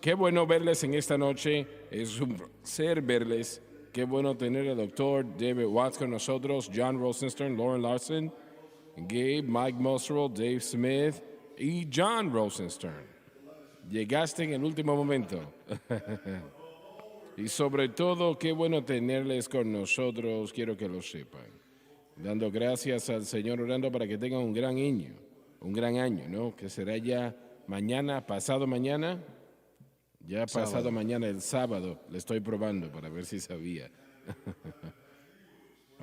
Qué bueno verles en esta noche. Es un placer verles. Qué bueno tener al doctor David Watts con nosotros, John Rosenstern, Lauren Larson, Gabe, Mike Musrell, Dave Smith y John Rosenstern. Llegaste en el último momento. Y sobre todo, qué bueno tenerles con nosotros, quiero que lo sepan. Dando gracias al Señor, orando para que tengan un gran año, ¿no? Que será ya mañana, pasado mañana. Ya pasado Sábado. mañana, el sábado, le estoy probando para ver si sabía.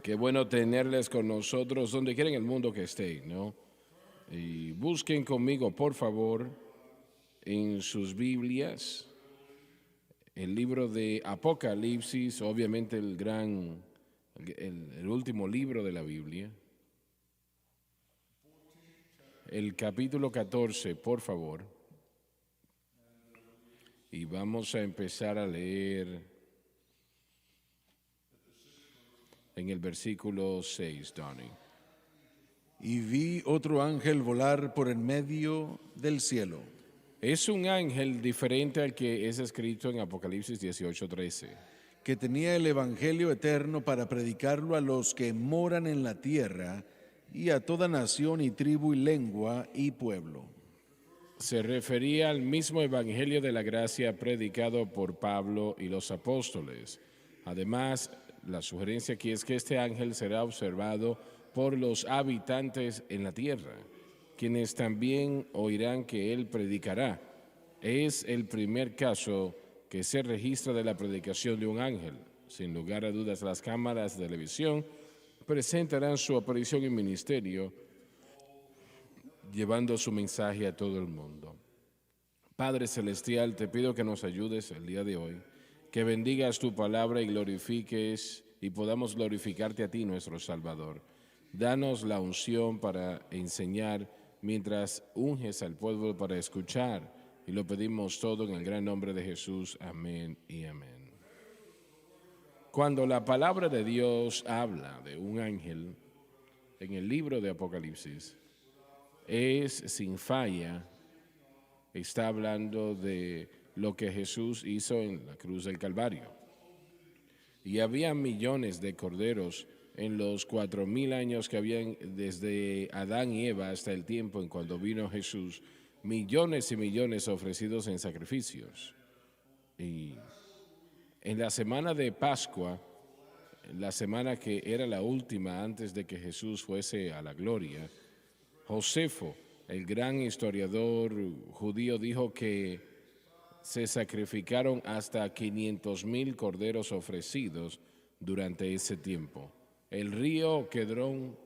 Qué bueno tenerles con nosotros donde quiera en el mundo que estén, ¿no? Y busquen conmigo, por favor, en sus Biblias, el libro de Apocalipsis, obviamente el último libro de la Biblia. El capítulo 14, por favor. Y vamos a empezar a leer en el versículo 6, Donnie. Y vi otro ángel volar por en medio del cielo, Es un ángel diferente al que es escrito en Apocalipsis 18:13. que tenía el evangelio eterno para predicarlo a los que moran en la tierra y a toda nación y tribu y lengua y pueblo. Se refería al mismo evangelio de la gracia predicado por Pablo y los apóstoles. Además, la sugerencia aquí es que este ángel será observado por los habitantes en la tierra, quienes también oirán que él predicará. Es el primer caso que se registra de la predicación de un ángel. Sin lugar a dudas, las cámaras de televisión presentarán su aparición y ministerio llevando su mensaje a todo el mundo. Padre Celestial, te pido que nos ayudes el día de hoy, que bendigas tu palabra y glorifiques y podamos glorificarte a ti, nuestro Salvador. Danos la unción para enseñar mientras unges al pueblo para escuchar. Y lo pedimos todo en el gran nombre de Jesús. Amén y amén. Cuando la palabra de Dios habla de un ángel en el libro de Apocalipsis, es sin falla, está hablando de lo que Jesús hizo en la cruz del Calvario. Y había millones de corderos en los 4000 años que habían desde Adán y Eva hasta el tiempo en cuando vino Jesús, millones y millones ofrecidos en sacrificios. Y en la semana de Pascua, la semana que era la última antes de que Jesús fuese a la gloria, Josefo, el gran historiador judío, dijo que se sacrificaron hasta 500,000 corderos ofrecidos durante ese tiempo. El río Quedrón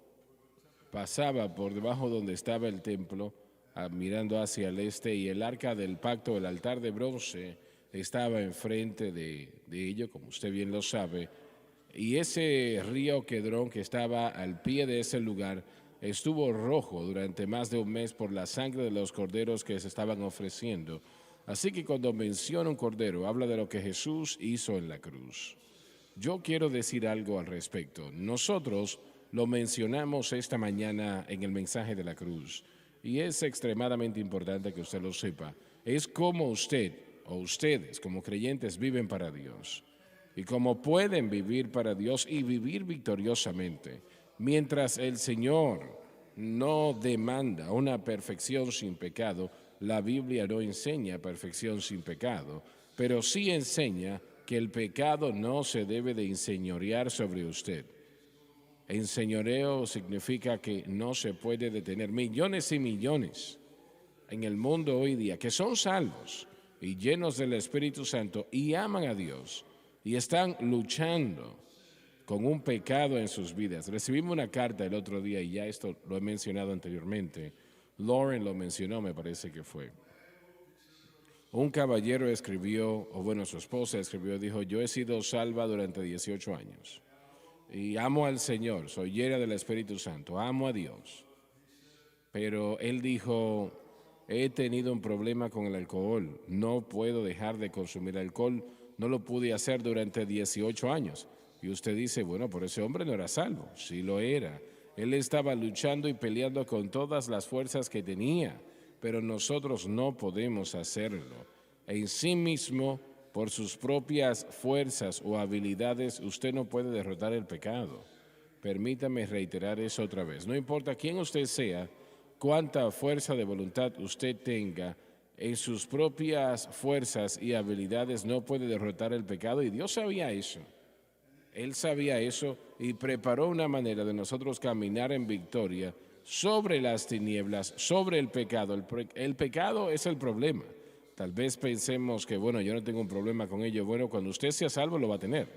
pasaba por debajo donde estaba el templo, mirando hacia el este, y el arca del pacto, el altar de bronce, estaba enfrente de ello, como usted bien lo sabe. Y ese río Quedrón que estaba al pie de ese lugar estuvo rojo durante más de un mes por la sangre de los corderos que se estaban ofreciendo. Así que cuando menciona un cordero, habla de lo que Jesús hizo en la cruz. Yo quiero decir algo al respecto. Nosotros lo mencionamos esta mañana en el mensaje de la cruz y es extremadamente importante que usted lo sepa. Es como usted o ustedes como creyentes viven para Dios y cómo pueden vivir para Dios y vivir victoriosamente. Mientras el Señor no demanda una perfección sin pecado, la Biblia no enseña perfección sin pecado, pero sí enseña que el pecado no se debe de enseñorear sobre usted. Enseñoreo significa que no se puede detener. Millones y millones en el mundo hoy día que son salvos y llenos del Espíritu Santo y aman a Dios y están luchando con un pecado en sus vidas. Recibimos una carta el otro día y ya esto lo he mencionado anteriormente. Lauren lo mencionó, me parece que fue. Un caballero escribió, o bueno, su esposa escribió, dijo, yo he sido salva durante 18 años y amo al Señor, soy llena del Espíritu Santo, amo a Dios. Pero él dijo, he tenido un problema con el alcohol, no puedo dejar de consumir alcohol, no lo pude hacer durante 18 años. Y usted dice, bueno, pero ese hombre no era salvo. Sí lo era. Él estaba luchando y peleando con todas las fuerzas que tenía, pero nosotros no podemos hacerlo. En sí mismo, por sus propias fuerzas o habilidades, usted no puede derrotar el pecado. Permítame reiterar eso otra vez. No importa quién usted sea, cuánta fuerza de voluntad usted tenga, en sus propias fuerzas y habilidades no puede derrotar el pecado. Y Dios sabía eso. Él sabía eso y preparó una manera de nosotros caminar en victoria sobre las tinieblas, sobre el pecado. El pecado es el problema. Tal vez pensemos que, bueno, yo no tengo un problema con ello. Bueno, cuando usted sea salvo lo va a tener.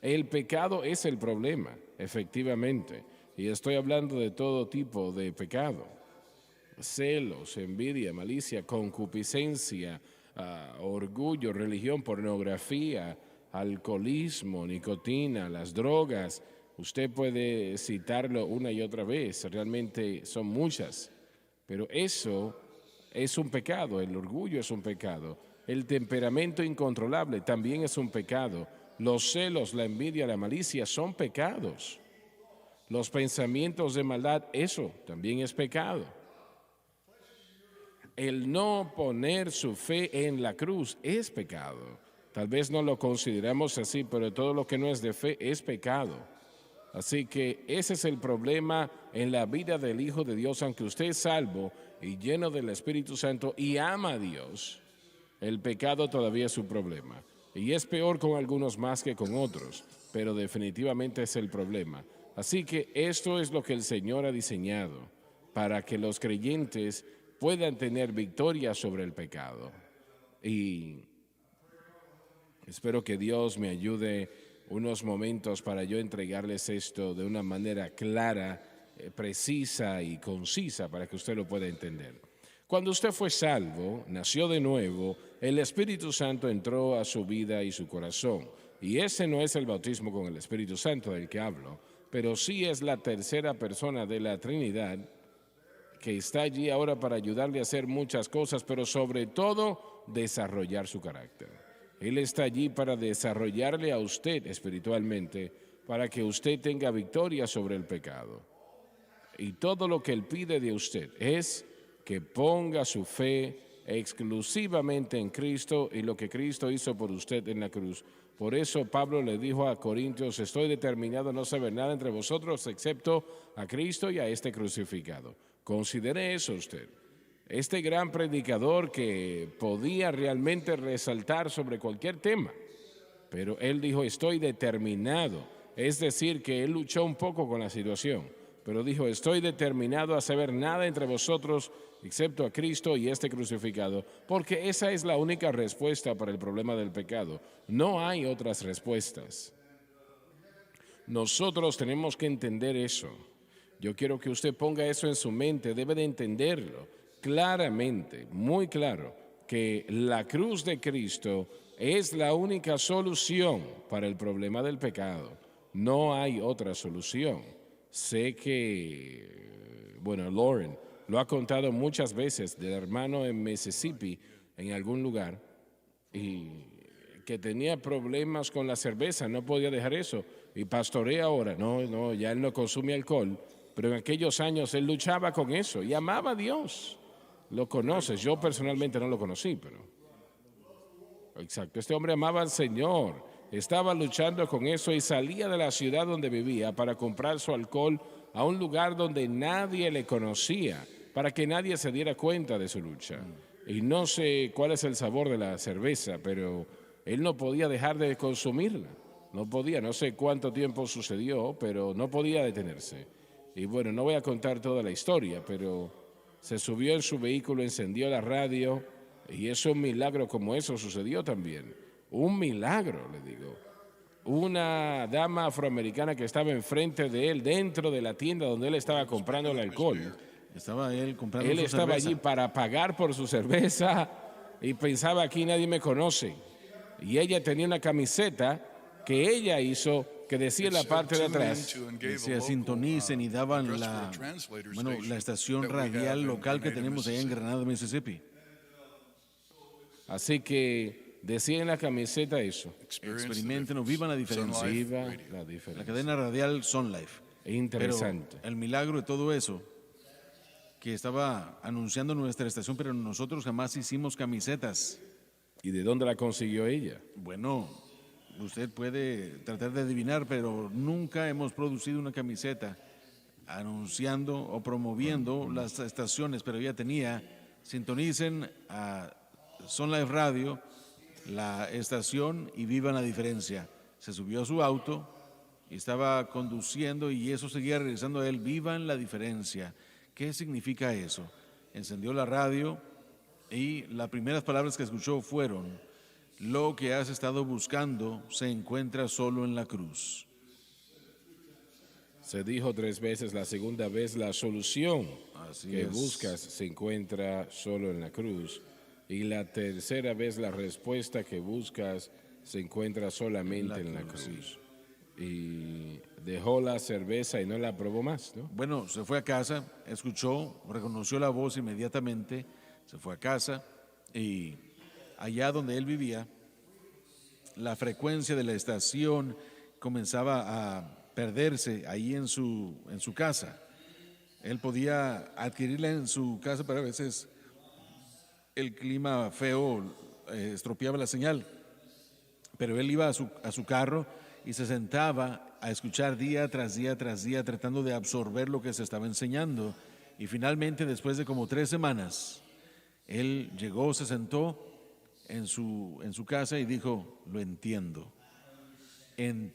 El pecado es el problema, efectivamente. Y estoy hablando de todo tipo de pecado. Celos, envidia, malicia, concupiscencia, orgullo, religión, pornografía, alcoholismo, nicotina, las drogas. Usted puede citarlo una y otra vez, realmente son muchas, pero eso es un pecado, el orgullo es un pecado, el temperamento incontrolable también es un pecado, los celos, la envidia, la malicia son pecados, los pensamientos de maldad, eso también es pecado. El no poner su fe en la cruz es pecado. Tal vez no lo consideramos así, pero todo lo que no es de fe es pecado. Así que ese es el problema en la vida del Hijo de Dios, aunque usted es salvo y lleno del Espíritu Santo y ama a Dios, el pecado todavía es su problema. Y es peor con algunos más que con otros, pero definitivamente es el problema. Así que esto es lo que el Señor ha diseñado para que los creyentes puedan tener victoria sobre el pecado. Y espero que Dios me ayude unos momentos para yo entregarles esto de una manera clara, precisa y concisa para que usted lo pueda entender. Cuando usted fue salvo, nació de nuevo, el Espíritu Santo entró a su vida y su corazón. Y ese no es el bautismo con el Espíritu Santo del que hablo, pero sí es la tercera persona de la Trinidad que está allí ahora para ayudarle a hacer muchas cosas, pero sobre todo desarrollar su carácter. Él está allí para desarrollarle a usted espiritualmente, para que usted tenga victoria sobre el pecado. Y todo lo que Él pide de usted es que ponga su fe exclusivamente en Cristo y lo que Cristo hizo por usted en la cruz. Por eso Pablo le dijo a Corintios, estoy determinado a no saber nada entre vosotros excepto a Cristo y a este crucificado. Considere eso usted. Este gran predicador que podía realmente resaltar sobre cualquier tema, pero él dijo, estoy determinado. Es decir, que él luchó un poco con la situación, pero dijo, estoy determinado a saber nada entre vosotros excepto a Cristo y este crucificado, porque esa es la única respuesta para el problema del pecado. No hay otras respuestas. Nosotros tenemos que entender eso. Yo quiero que usted ponga eso en su mente, debe de entenderlo claramente, muy claro, que la cruz de Cristo es la única solución para el problema del pecado. No hay otra solución. Sé que, bueno, Lauren lo ha contado muchas veces del hermano en Mississippi, en algún lugar, y que tenía problemas con la cerveza, no podía dejar eso. Y pastorea ahora, no, ya él no consume alcohol, pero en aquellos años él luchaba con eso y amaba a Dios. Lo conoces, yo personalmente no lo conocí, pero... Exacto, este hombre amaba al Señor, estaba luchando con eso y salía de la ciudad donde vivía para comprar su alcohol a un lugar donde nadie le conocía, para que nadie se diera cuenta de su lucha. Y no sé cuál es el sabor de la cerveza, pero él no podía dejar de consumirla. No podía, no sé cuánto tiempo sucedió, pero no podía detenerse. Y bueno, no voy a contar toda la historia, pero se subió en su vehículo, encendió la radio, y es un milagro como eso sucedió también. Un milagro, le digo. Una dama afroamericana que estaba enfrente de él, dentro de la tienda donde él estaba comprando el alcohol. Estaba él comprando Él su estaba cerveza. allí para pagar por su cerveza y pensaba, aquí nadie me conoce. Y ella tenía una camiseta que ella hizo que decía en la parte de atrás, Decía, sintonicen y daban la estación radial local que tenemos allá en Granada, Mississippi. así que decía en la camiseta eso. Experimenten o vivan la diferencia. Viva la La diferencia. cadena radial Sun Life. Interesante. Pero el milagro de todo eso, que estaba anunciando nuestra estación, pero nosotros jamás hicimos camisetas. ¿Y de dónde la consiguió ella? Bueno, usted puede tratar de adivinar, pero nunca hemos producido una camiseta anunciando o promoviendo las estaciones, pero ella tenía, sintonicen a Son Life Radio, la estación y vivan la diferencia. Se subió a su auto y estaba conduciendo y eso seguía regresando a él, vivan la diferencia. ¿Qué significa eso? Encendió la radio y las primeras palabras que escuchó fueron: lo que has estado buscando se encuentra solo en la cruz. Se dijo 3 veces, la segunda vez la solución Así que es. buscas se encuentra solo en la cruz. Y la tercera vez la respuesta que buscas se encuentra solamente en la cruz. Y dejó la cerveza y no la probó más, ¿no? Bueno, se fue a casa, escuchó, reconoció la voz inmediatamente, se fue a casa y allá donde él vivía, la frecuencia de la estación comenzaba a perderse ahí en su casa. Él podía adquirirla en su casa, pero a veces el clima feo estropeaba la señal. Pero él iba a su carro y se sentaba a escuchar día tras día tras día, tratando de absorber lo que se estaba enseñando. Y finalmente, después de como 3 semanas, él llegó, se sentó en su casa y dijo: lo entiendo. Él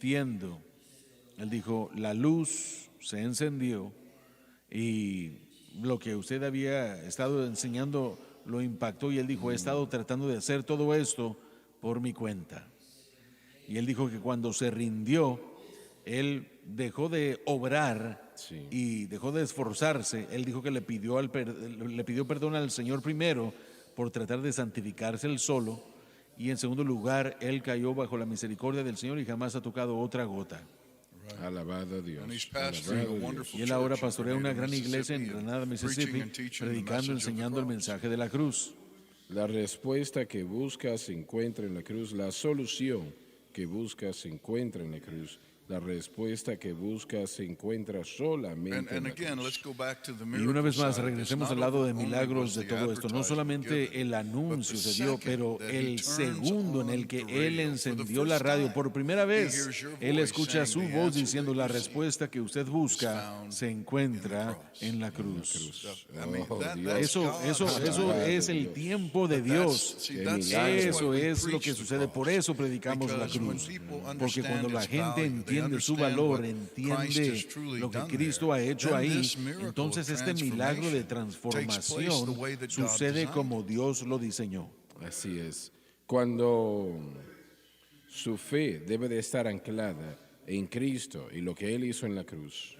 dijo: la luz se encendió y lo que usted había estado enseñando lo impactó. Y él dijo: he estado tratando de hacer todo esto por mi cuenta. Y él dijo que cuando se rindió, él dejó de obrar y dejó de esforzarse. Él dijo que le pidió perdón al Señor primero por tratar de santificarse él solo, y en segundo lugar, él cayó bajo la misericordia del Señor y jamás ha tocado otra gota. Alabado a Dios. And he's pastoring a Alabado a Dios. wonderful Y él ahora church in pastorea una Grenada, gran iglesia en Mississippi, Granada, and Mississippi, preaching and teaching the predicando, message of the enseñando el cross. mensaje de la cruz. La respuesta que buscas se encuentra en la cruz. La solución que buscas se encuentra en la cruz. La respuesta que buscas se encuentra solamente And en la again, let's cruz. go back to the Y una miracle vez más, side. regresemos It's al not lado de only milagros was de the todo esto. No advertisement solamente given, el anuncio but the se dio, second pero that he el turns segundo en on el que the él radio, encendió for the la first radio time, por primera he vez, hears your él voice escucha saying su the voz answer diciendo: that la you seek respuesta que usted busca found se in the encuentra cross. en la cruz. I mean, Oh, that's Dios. Eso Alabado es el Dios. tiempo de But Dios. Qué milagro. Eso es lo que sucede. Por eso predicamos la Because when cruz. people Porque understand cuando la its gente value, they entiende su understand valor, what Christ entiende has truly lo que done Cristo ha there, hecho then ahí, this miracle of entonces este milagro de transformación the way that God sucede designed como Dios lo diseñó. Así es. Cuando su fe debe de estar anclada en Cristo y lo que Él hizo en la cruz.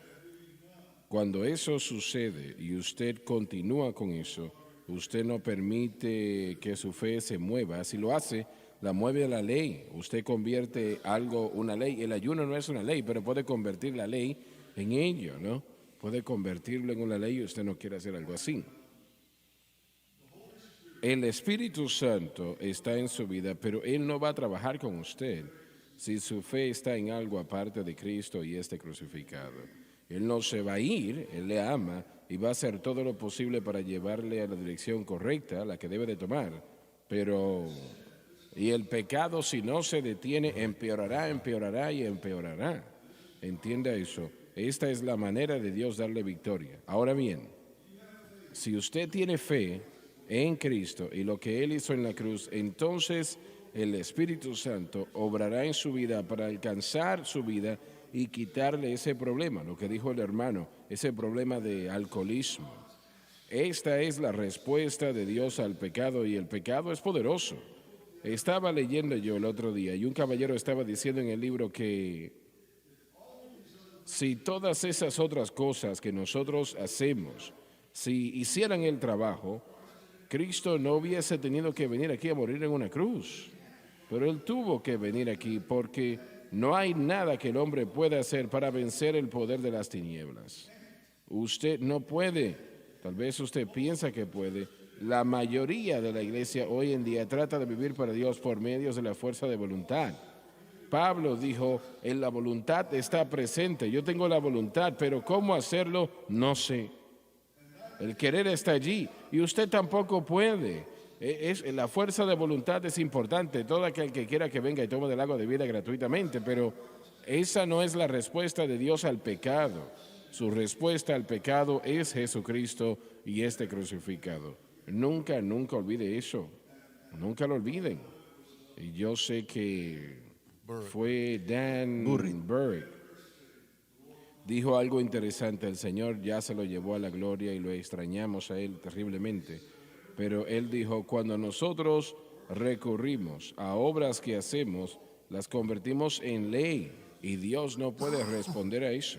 Cuando eso sucede y usted continúa con eso, usted no permite que su fe se mueva. Si lo hace, la mueve la ley. Usted convierte algo, una ley. El ayuno no es una ley, pero puede convertir la ley en ello, ¿no? Puede convertirlo en una ley y usted no quiere hacer algo así. El Espíritu Santo está en su vida, pero Él no va a trabajar con usted si su fe está en algo aparte de Cristo y este crucificado. Él no se va a ir, Él le ama y va a hacer todo lo posible para llevarle a la dirección correcta, la que debe de tomar. Pero, y el pecado, si no se detiene, empeorará, empeorará y empeorará. Entienda eso. Esta es la manera de Dios darle victoria. Ahora bien, si usted tiene fe en Cristo y lo que Él hizo en la cruz, entonces el Espíritu Santo obrará en su vida para alcanzar su vida y quitarle ese problema, lo que dijo el hermano, ese problema de alcoholismo. Esta es la respuesta de Dios al pecado y el pecado es poderoso. Estaba leyendo yo el otro día y un caballero estaba diciendo en el libro que si todas esas otras cosas que nosotros hacemos, si hicieran el trabajo, Cristo no hubiese tenido que venir aquí a morir en una cruz. Pero Él tuvo que venir aquí porque no hay nada que el hombre pueda hacer para vencer el poder de las tinieblas. Usted no puede, tal vez usted piensa que puede. La mayoría de la iglesia hoy en día trata de vivir para Dios por medios de la fuerza de voluntad. Pablo dijo, en la voluntad está presente, yo tengo la voluntad, pero cómo hacerlo, no sé. El querer está allí y usted tampoco puede. La fuerza de voluntad es importante. Todo aquel que quiera que venga y tome del agua de vida gratuitamente, pero esa no es la respuesta de Dios al pecado. Su respuesta al pecado es Jesucristo y este crucificado. Nunca, nunca olvide eso. Nunca lo olviden. Y yo sé que fue Dan Burritt. Dijo algo interesante. El Señor ya se lo llevó a la gloria y lo extrañamos a Él terriblemente. Pero Él dijo, cuando nosotros recurrimos a obras que hacemos, las convertimos en ley y Dios no puede responder a eso.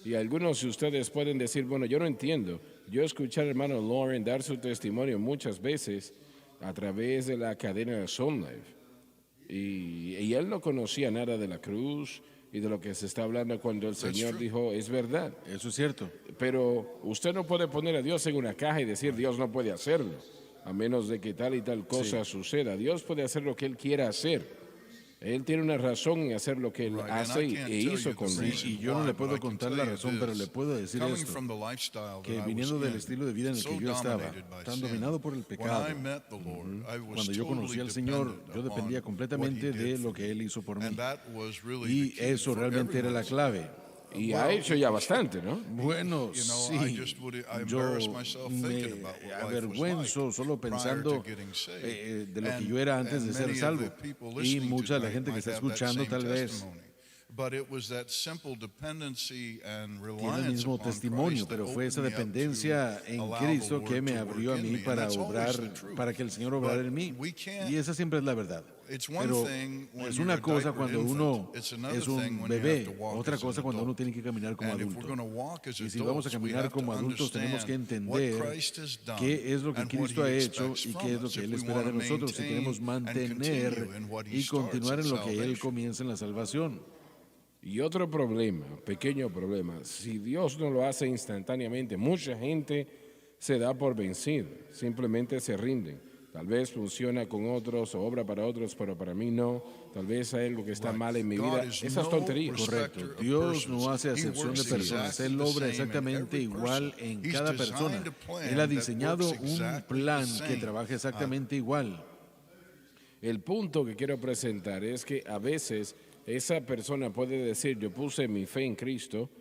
Y algunos de ustedes pueden decir, bueno, yo no entiendo. Yo escuché al hermano Lauren dar su testimonio muchas veces a través de la cadena de Sun Life. Y él no conocía nada de la cruz y de lo que se está hablando cuando el Señor dijo, es verdad. Eso es cierto. Pero usted no puede poner a Dios en una caja y decir, Dios no puede hacerlo, a menos de que tal y tal cosa suceda. Dios puede hacer lo que Él quiera hacer. Él tiene una razón en hacer lo que Él hace e hizo con Él. Y yo no le puedo contar la razón, pero le puedo decir esto, que viniendo del estilo de vida en el que yo estaba, tan dominado por el pecado, cuando yo conocí al Señor, yo dependía completamente de lo que Él hizo por mí. Y eso realmente era la clave. Y ha hecho ya bastante, ¿no? Bueno, sí, yo me avergüenzo solo pensando de lo que yo era antes de ser salvo. Y mucha de la gente que está escuchando tal vez tiene el mismo testimonio, pero fue esa dependencia en Cristo que me abrió a mí para obrar, para que el Señor obrara en mí. Y esa siempre es la verdad. Pero es una cosa cuando uno es un bebé, otra cosa cuando uno tiene que caminar como adulto. Y si vamos a caminar como adultos, tenemos que entender qué es lo que Cristo ha hecho y qué es lo que Él espera de nosotros. Si queremos mantener y continuar en lo que Él comienza en la salvación. Y otro problema, pequeño problema, si Dios no lo hace instantáneamente, mucha gente se da por vencida, simplemente se rinden. Tal vez funciona con otros o obra para otros, pero para mí no. Tal vez hay algo que está mal en mi vida. Esas tonterías. Correcto. Dios no hace acepción de personas. Él obra exactamente igual en cada persona. Él ha diseñado un plan que trabaja exactamente igual. El punto que quiero presentar es que a veces esa persona puede decir, yo puse mi fe en Cristo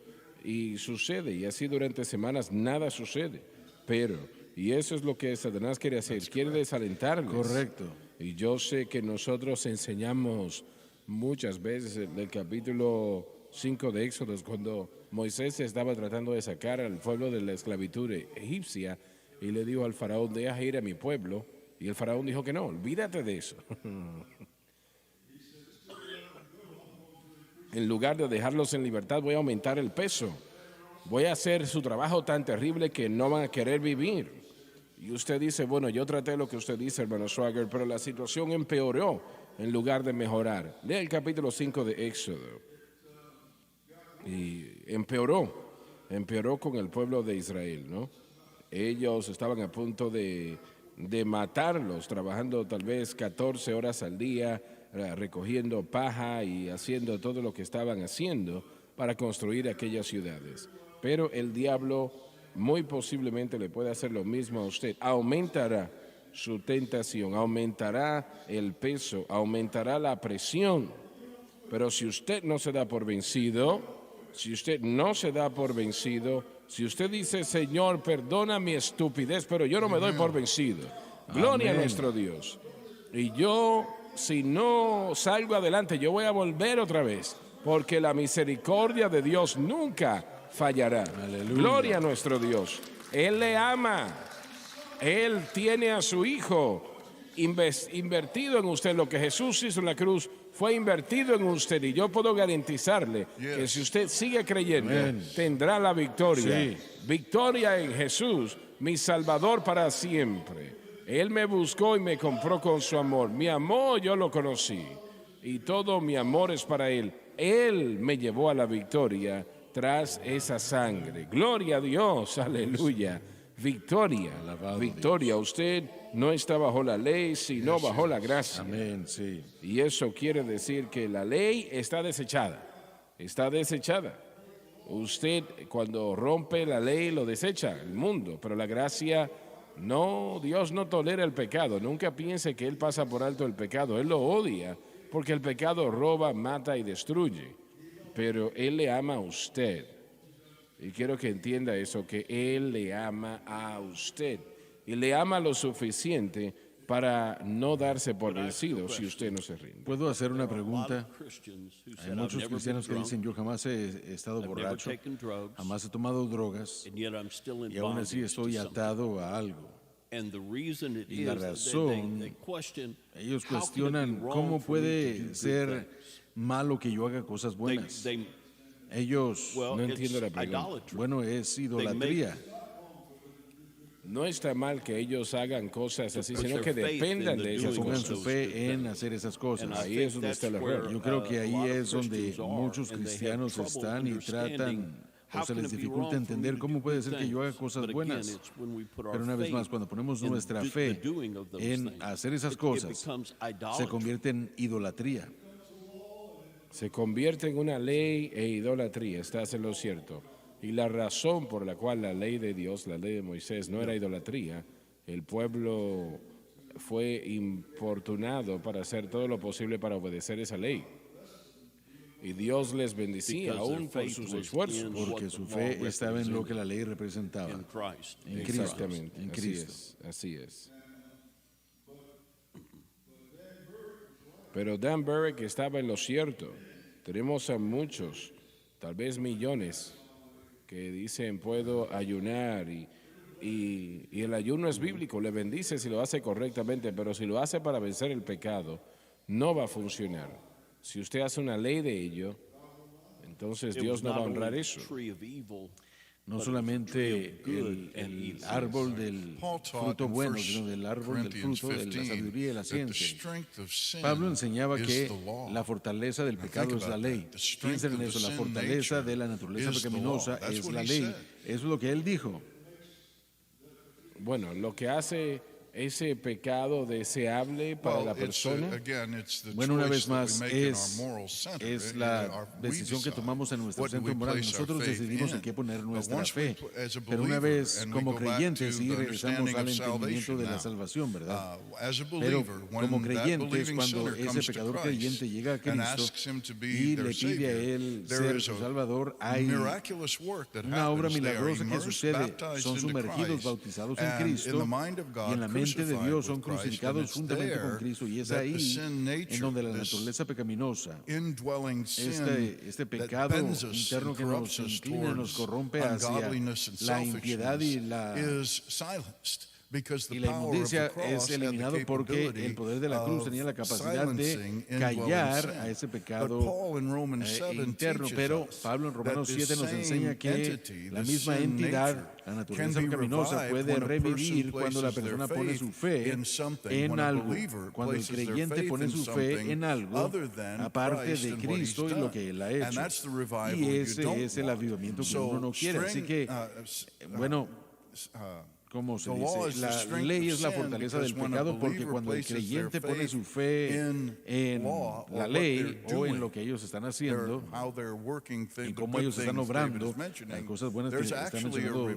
y sucede, y así durante semanas nada sucede. Pero, y eso es lo que Satanás quiere hacer, quiere desalentarles. Correcto. Y yo sé que nosotros enseñamos muchas veces del capítulo 5 de Éxodo, cuando Moisés estaba tratando de sacar al pueblo de la esclavitud egipcia y le dijo al faraón, deja ir a mi pueblo. Y el faraón dijo que no, olvídate de eso. En lugar de dejarlos en libertad, voy a aumentar el peso. Voy a hacer su trabajo tan terrible que no van a querer vivir. Y usted dice, bueno, yo traté lo que usted dice, hermano Swagger, pero la situación empeoró en lugar de mejorar. Lea el capítulo 5 de Éxodo. Y empeoró con el pueblo de Israel, ¿no? Ellos estaban a punto de matarlos, trabajando tal vez 14 horas al día, recogiendo paja y haciendo todo lo que estaban haciendo para construir aquellas ciudades. Pero el diablo muy posiblemente le puede hacer lo mismo a usted. Aumentará su tentación, aumentará el peso, aumentará la presión. Pero si usted no se da por vencido, si usted dice, Señor, perdona mi estupidez, pero yo no me doy por vencido. Gloria a nuestro Dios. Y yo, si no salgo adelante, yo voy a volver otra vez, porque la misericordia de Dios nunca fallará. Aleluya. Gloria a nuestro Dios. Él le ama. Él tiene a su Hijo invertido en usted. Lo que Jesús hizo en la cruz fue invertido en usted. Y yo puedo garantizarle que si usted sigue creyendo, tendrá la victoria. Sí. Victoria en Jesús, mi Salvador para siempre. Él me buscó y me compró con su amor. Mi amor yo lo conocí. Y todo mi amor es para Él. Él me llevó a la victoria tras esa sangre. Gloria a Dios, aleluya. Victoria, victoria. Usted no está bajo la ley, sino bajo la gracia. Amén, sí. Y eso quiere decir que la ley está desechada. Está desechada. Usted cuando rompe la ley lo desecha el mundo, pero la gracia No, Dios no tolera el pecado. Nunca piense que Él pasa por alto el pecado. Él lo odia porque el pecado roba, mata y destruye. Pero Él le ama a usted. Y quiero que entienda eso, que Él le ama a usted. Y le ama lo suficiente para no darse por vencido si usted no se rinde. ¿Puedo hacer una pregunta? Hay muchos cristianos que dicen, yo jamás he estado borracho, jamás he tomado drogas, y aún así estoy atado a algo. Y la razón, ellos cuestionan cómo puede ser malo que yo haga cosas buenas. Ellos, No entiendo la pregunta. bueno, es idolatría. No está mal que ellos hagan cosas así, sino que dependan de Que esas pongan su cosas. fe en hacer esas cosas. Ahí es donde está el error. Yo creo que ahí es donde muchos cristianos están y tratan o se les dificulta entender cómo puede ser que yo haga cosas buenas. Pero una vez más, cuando ponemos nuestra fe en hacer esas cosas, se convierte en idolatría. Se convierte en una ley e idolatría, estás en lo cierto. Y la razón por la cual la ley de Dios, la ley de Moisés, no era idolatría, el pueblo fue importunado para hacer todo lo posible para obedecer esa ley. Y Dios les bendecía aún por sus esfuerzos. Porque su fe estaba en lo que la ley representaba. En Cristo. Exactamente, En así Cristo. es, así es. Pero Dan Burrick estaba en lo cierto. Tenemos a muchos, tal vez millones, que dicen puedo ayunar y el ayuno es bíblico, le bendice si lo hace correctamente, pero si lo hace para vencer el pecado, no va a funcionar. Si usted hace una ley de ello, entonces Dios no va a honrar eso. No solamente el árbol del fruto bueno, sino del árbol del fruto de la sabiduría y la ciencia. Pablo enseñaba que la fortaleza del pecado es la ley. Piensen en eso, la fortaleza de la naturaleza pecaminosa es la ley. Eso es lo que él dijo. Bueno, lo que hace ese pecado deseable para la persona, Bueno, una vez más, es la decisión que tomamos en nuestro centro moral. Nosotros decidimos en qué poner nuestra fe. Pero una vez como creyentes, sí regresamos al entendimiento de la salvación, ¿verdad? Pero como creyentes, cuando ese pecador creyente llega a Cristo y le pide a Él ser su Salvador, hay una obra milagrosa que sucede. Son sumergidos, bautizados en Cristo, y en la mente de Dios son crucificados juntamente con Cristo, y es ahí en donde la naturaleza pecaminosa, este pecado interno que nos inclina, nos corrompe hacia la impiedad y la inmundicia, es eliminado porque el poder de la cruz tenía la capacidad de callar a ese pecado interno. Pero Pablo en Romanos 7 nos enseña que la misma entidad, la naturaleza pecaminosa, puede revivir cuando la persona pone su fe en algo, cuando el creyente pone su fe en algo aparte de Cristo y lo que Él ha hecho. Y ese es el avivamiento que uno no quiere. Así que, bueno, ¿cómo se dice? La ley es la fortaleza del pecado, porque cuando el creyente pone su fe en la ley o en lo que ellos están haciendo y cómo ellos están obrando, las cosas buenas que está mencionando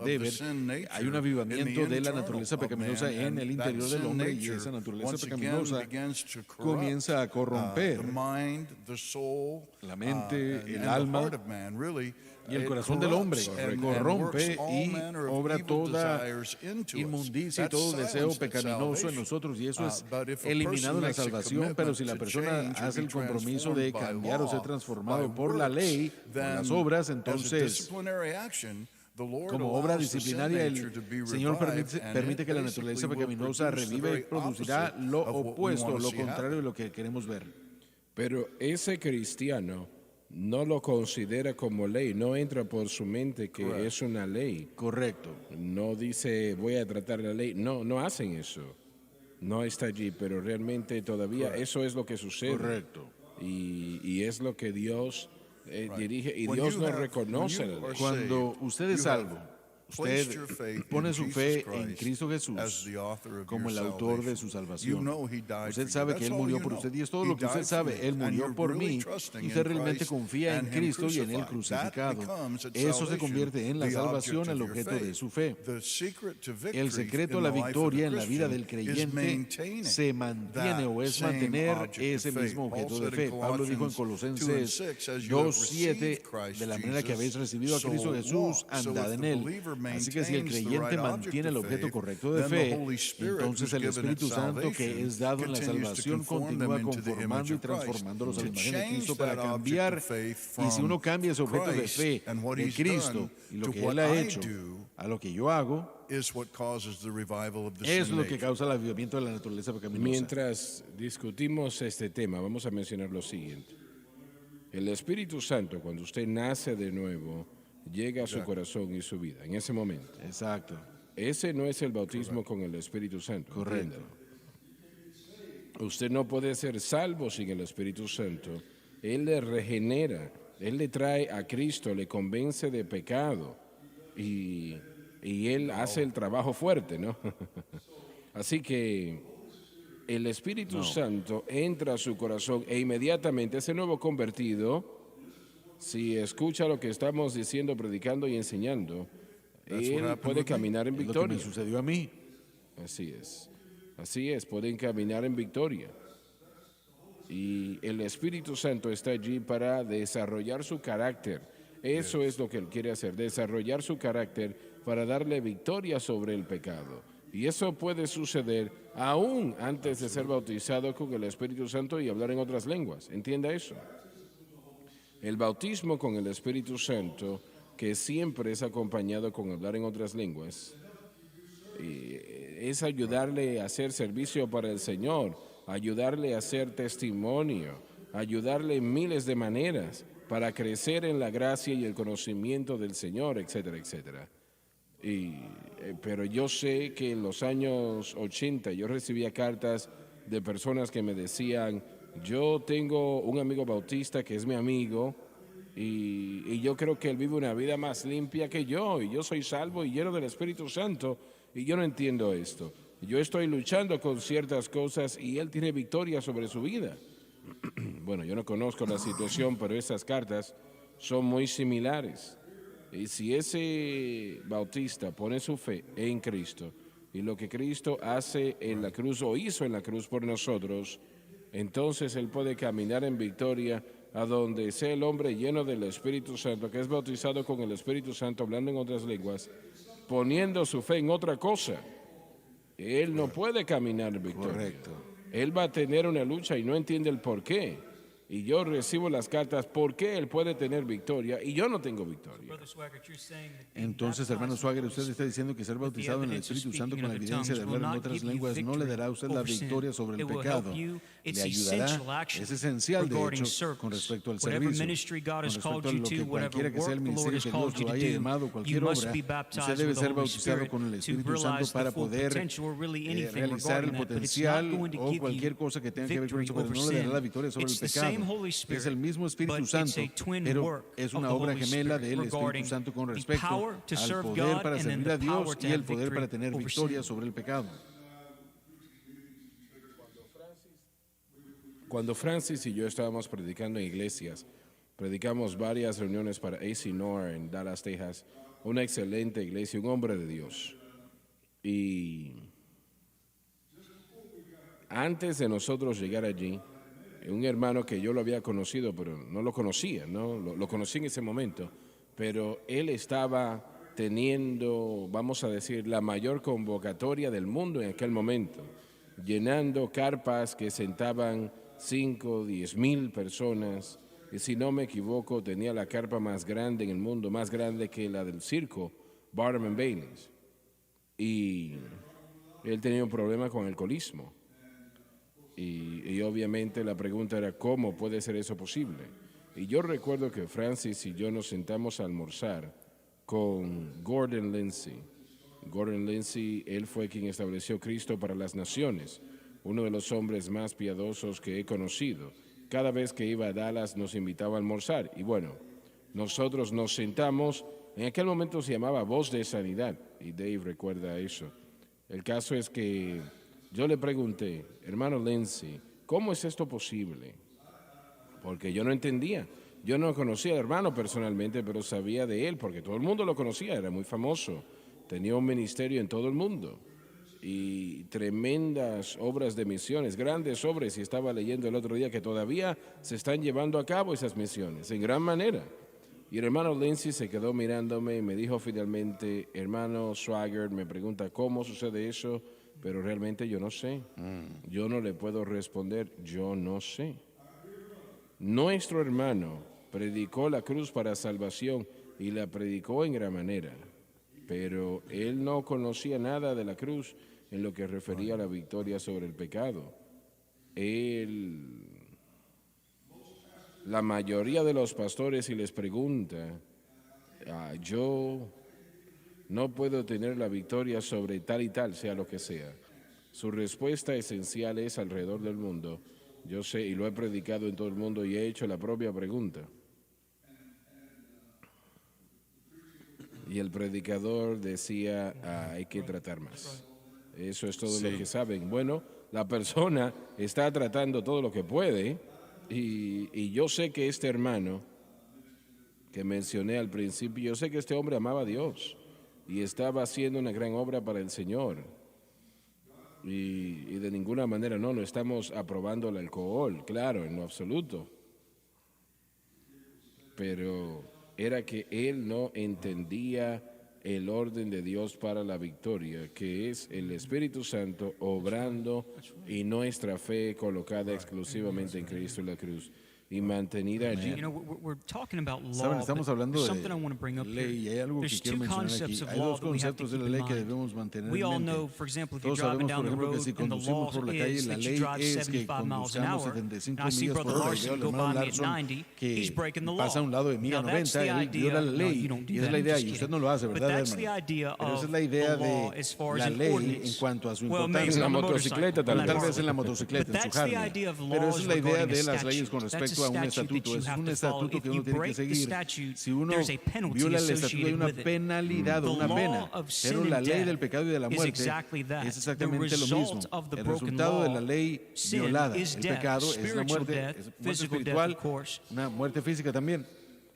David, hay un avivamiento de la naturaleza pecaminosa en el interior del hombre, y esa naturaleza pecaminosa comienza a corromper la mente, el alma y el corazón del hombre, corrompe y obra toda inmundicia y todo deseo pecaminoso en nosotros, y eso es eliminado en la salvación. Pero si la persona hace el compromiso de cambiar o ser transformado por la ley, por las obras, entonces como obra disciplinaria el Señor permite que la naturaleza pecaminosa reviva y producirá lo opuesto, lo contrario de lo que queremos ver. pero ese cristiano no lo considera como ley, no entra por su mente que es una ley. Correcto. No dice voy a tratar la ley, no hacen eso. No está allí, pero realmente todavía eso es lo que sucede. Correcto. Y es lo que Dios dirige, y Dios no reconoce la ley. Cuando usted es salvo Usted placed your faith pone in su Jesus fe en Christ Cristo as Jesús the author of como your el autor de su salvation. You salvación. know he died Usted for sabe you. que That's Él all murió you por know. usted y es todo He lo que usted died for sabe. me, Él and murió you're por really mí trusting y in usted realmente Christ confía en and him Cristo y en Él crucified. That crucificado. becomes at Eso se salvation convierte en la the salvación, object el of your objeto de faith. su fe. The secret to El victory secreto a in la the life of victoria the en la vida Christian del is creyente maintaining se mantiene o es that same mantener object ese of faith. mismo Paul objeto de said in fe. Pablo dijo en Colossians 2 and Colosenses 6, as you have 2:7, received Christ de la manera que habéis Jesus, recibido a so Cristo Jesús, walk. So andad if en the Él. believer Así que si el maintains the creyente right object mantiene el of objeto faith, correcto de then the fe, Holy Spirit, entonces who's el given at Espíritu Santo que salvation, es dado en la continues to salvación conform them continúa into the image conformando y of Christ. transformándolos a la To imagen de change Cristo para that object cambiar. of faith Y si from uno cambia ese objeto de Christ fe and what de he's Cristo done y lo to que what Él ha I hecho do, a lo que yo hago, is what causes the revival of the eso es sin lo que nature. causa el avivamiento de la naturaleza pecaminosa. Mientras discutimos este tema, vamos a mencionar lo siguiente. El Espíritu Santo, cuando usted nace de nuevo, llega a su corazón y su vida, en ese momento. Exacto. Ese no es el bautismo con el Espíritu Santo. Correcto. entiéndalo. Usted no puede ser salvo sin el Espíritu Santo. Él le regenera, Él le trae a Cristo, le convence de pecado y Él hace el trabajo fuerte, ¿no? Así que el Espíritu Santo entra a su corazón e inmediatamente ese nuevo convertido, si escucha lo que estamos diciendo, predicando y enseñando, That's what él happened puede with me. caminar en Es lo que victoria. me sucedió a mí. Así es, pueden caminar en victoria. Y el Espíritu Santo está allí para desarrollar su carácter. Eso es lo que Él quiere hacer, desarrollar su carácter para darle victoria sobre el pecado. Y eso puede suceder aún antes de ser bautizado con el Espíritu Santo y hablar en otras lenguas. ¿Entienda eso? El bautismo con el Espíritu Santo, que siempre es acompañado con hablar en otras lenguas, es ayudarle a hacer servicio para el Señor, ayudarle a hacer testimonio, ayudarle en miles de maneras para crecer en la gracia y el conocimiento del Señor, etcétera, etcétera. Pero yo sé que en los años 80 yo recibía cartas de personas que me decían, yo tengo un amigo bautista que es mi amigo y yo creo que él vive una vida más limpia que yo y yo soy salvo y lleno del Espíritu Santo y yo no entiendo esto. Yo estoy luchando con ciertas cosas y él tiene victoria sobre su vida. Bueno, yo no conozco la situación, pero esas cartas son muy similares. Y si ese bautista pone su fe en Cristo y lo que Cristo hace en la cruz o hizo en la cruz por nosotros, entonces él puede caminar en victoria a donde sea el hombre lleno del Espíritu Santo, que es bautizado con el Espíritu Santo, hablando en otras lenguas, poniendo su fe en otra cosa. Él no puede caminar en victoria. Correcto. Él va a tener una lucha y no entiende el por qué. Y yo recibo las cartas por qué él puede tener victoria y yo no tengo victoria. Brother Swaggart, you're saying that being Entonces, hermano baptized Swagger, usted está diciendo que ser bautizado en el evidence of Espíritu Santo speaking con la in other evidencia de tongues hablar en will otras not give you lenguas no le dará a usted la victory victoria over sobre sin. el It will pecado. help you. It's Le ayudará. essential action Es esencial, de regarding hecho, service. con respecto al Whatever servicio. ministry God Con has respecto called a you lo que to, whatever cualquiera que sea el work the Lord ministerio has que called Dios you lo to haya do, llamado, you cualquier must obra, be usted baptized debe with the ser Holy bautizado Spirit con el to Espíritu Santo realize the para full poder potential or really anything realizar el regarding that, but it's potencial not going to o give cualquier you cosa que tenga que ver con victory eso, pero over no le dará la sin. victoria sobre el It's the pecado. same Holy Spirit, Es el mismo Espíritu but it's Santo, a twin pero work es of una the obra Holy gemela Spirit del Espíritu regarding Santo con the respecto power to al serve poder God para and then servir a the power Dios to y el have poder para victory tener over victoria sin. sobre el pecado. Cuando Francis y yo estábamos predicando en iglesias, predicamos varias reuniones para AC Noor en Dallas, Texas, una excelente iglesia, un hombre de Dios. Y antes de nosotros llegar allí, un hermano que yo lo había conocido, pero no lo conocía, ¿no? Lo conocí en ese momento, pero él estaba teniendo, vamos a decir, la mayor convocatoria del mundo en aquel momento, llenando carpas que sentaban 5, 10 mil personas, y si no me equivoco, tenía la carpa más grande en el mundo, más grande que la del circo, Barnum and Bailey's. Y él tenía un problema con el alcoholismo. Y obviamente la pregunta era, ¿cómo puede ser eso posible? Y yo recuerdo que Francis y yo nos sentamos a almorzar con Gordon Lindsay. Gordon Lindsay, él fue quien estableció Cristo para las Naciones, uno de los hombres más piadosos que he conocido. Cada vez que iba a Dallas nos invitaba a almorzar. Y bueno, nosotros nos sentamos En aquel momento se llamaba Voz de Sanidad, y Dave recuerda eso. El caso es que yo le pregunté, hermano Lindsay, ¿cómo es esto posible? Porque yo no entendía. Yo no conocía al hermano personalmente, pero sabía de él, porque todo el mundo lo conocía, era muy famoso. Tenía un ministerio en todo el mundo y tremendas obras de misiones, grandes obras, y estaba leyendo el otro día que todavía se están llevando a cabo esas misiones, en gran manera. Y el hermano Lindsay se quedó mirándome y me dijo finalmente, hermano Swagger, me pregunta cómo sucede eso, pero realmente yo no sé. Yo no le puedo responder, yo no sé. Nuestro hermano predicó la cruz para salvación y la predicó en gran manera, pero él no conocía nada de la cruz en lo que refería a la victoria sobre el pecado. La mayoría de los pastores, si les pregunta, yo no puedo tener la victoria sobre tal y tal, sea lo que sea. Su respuesta esencial es alrededor del mundo. Yo sé, y lo he predicado en todo el mundo y he hecho la propia pregunta. Y el predicador decía, hay que tratar más. Eso es todo lo que saben. Bueno, la persona está tratando todo lo que puede y yo sé que este hermano que mencioné al principio, yo sé que este hombre amaba a Dios y estaba haciendo una gran obra para el Señor. Y de ninguna manera no estamos aprobando el alcohol, claro, en lo absoluto. Pero era que él no entendía el orden de Dios para la victoria, que es el Espíritu Santo obrando y nuestra fe colocada exclusivamente en Cristo en la cruz y mantenida allí. You know, we're talking about law. Saben, estamos but hablando there's de something I want to bring up ley y here. hay algo que There's quiero two mencionar aquí. concepts of Hay law dos that we have to conceptos de keep la in ley que mind. debemos mantener We en all mente. know, for example, if you're Todos driving sabemos, down por the ejemplo, que road si and the law conducimos por la calle, is la that you ley drive es que 75 miles an conduzcamos hour, 75 and I see millas Brother por hora. Y Larson veo al go hermano by me at Larson 90, he's que breaking the law. pasa a un lado de mí a Now, that's 90, the él viola la idea. No, ley. you don't do Y esa es that. la I'm idea, just y usted kidding. no lo hace, But ¿verdad, that's the hermano? idea Pero esa of es la idea the law de as far as la an ley en ordinance. cuanto a su Well, maybe importancia. En la on a motocicleta, motorcycle, tal on a Tal vez. vez car. en la motocicleta, But en su that's the carne. idea of Pero esa laws es la idea regarding a de las leyes statute. con That's respecto a a un statute that estatuto. you Es have un to follow. estatuto If que you uno tiene que break the seguir. statute, Si uno there's a penalty viola el estatuto, hay associated una with it. penalidad o The una law pena. of sin Pero la and ley death del pecado y de la is muerte exactly that. es exactamente The lo mismo. result of the El broken resultado de law, la ley sin violada, is el death, pecado, es la spiritual muerte, death, es muerte physical death, espiritual, of course. una muerte física también.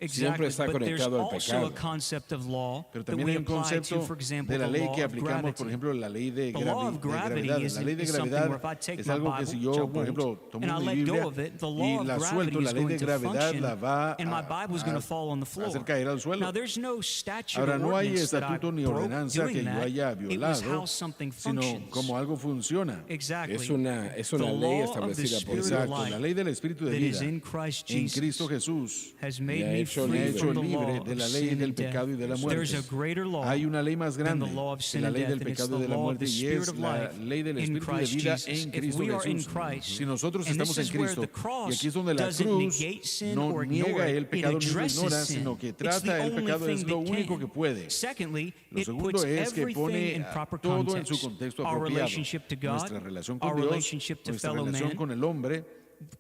Siempre Exactly, está but there's conectado al also a pecado. concept of law Pero that también we hay un apply concepto to, for example, de la the ley law que of aplicamos, por gravity. ejemplo, la ley de The law of gravedad. gravity La ley de is something gravedad where if I take es my algo que Bible, si which I yo, por won't, ejemplo, tomo and I mi let Biblia go of it, the y law of la gravity suelto, la is ley going de to gravedad function, la va and my Bible is going to fall on the a floor. hacer caer al suelo. Now, there's no statute Ahora, or no hay ordinance that I estatuto ni broke ordenanza que doing yo that. haya It was violado, how something sino functions. como algo funciona. Exactly. Es una The ley law of the establecida por Spirit Dios. of Exacto, life la ley del Espíritu de that is vida in Christ en Jesus Cristo Jesús has Me made ha me hecho me ha free hecho from the libre law de of la ley sin del and death. pecado y de la muerte. There's a greater law Hay una ley más than grande the law of que sin la and ley death, del and it's pecado the y de la law of muerte the y Spirit es of la life ley del in Espíritu de Christ vida Jesus. en If Cristo we are in Jesús. Christ, Si nosotros and estamos this en is where Cristo, the cross y aquí es donde la doesn't cruz negate sin no or ignore niega it, el it pecado ni lo addresses ignora, sin. sino que It's the trata el only pecado, es thing lo that único can. que puede. Secondly, Lo it segundo puts es que everything pone in proper todo en su context. contexto Our apropiado. relationship to God, Nuestra relación our con Dios, relationship to nuestra fellow relación man, con el hombre,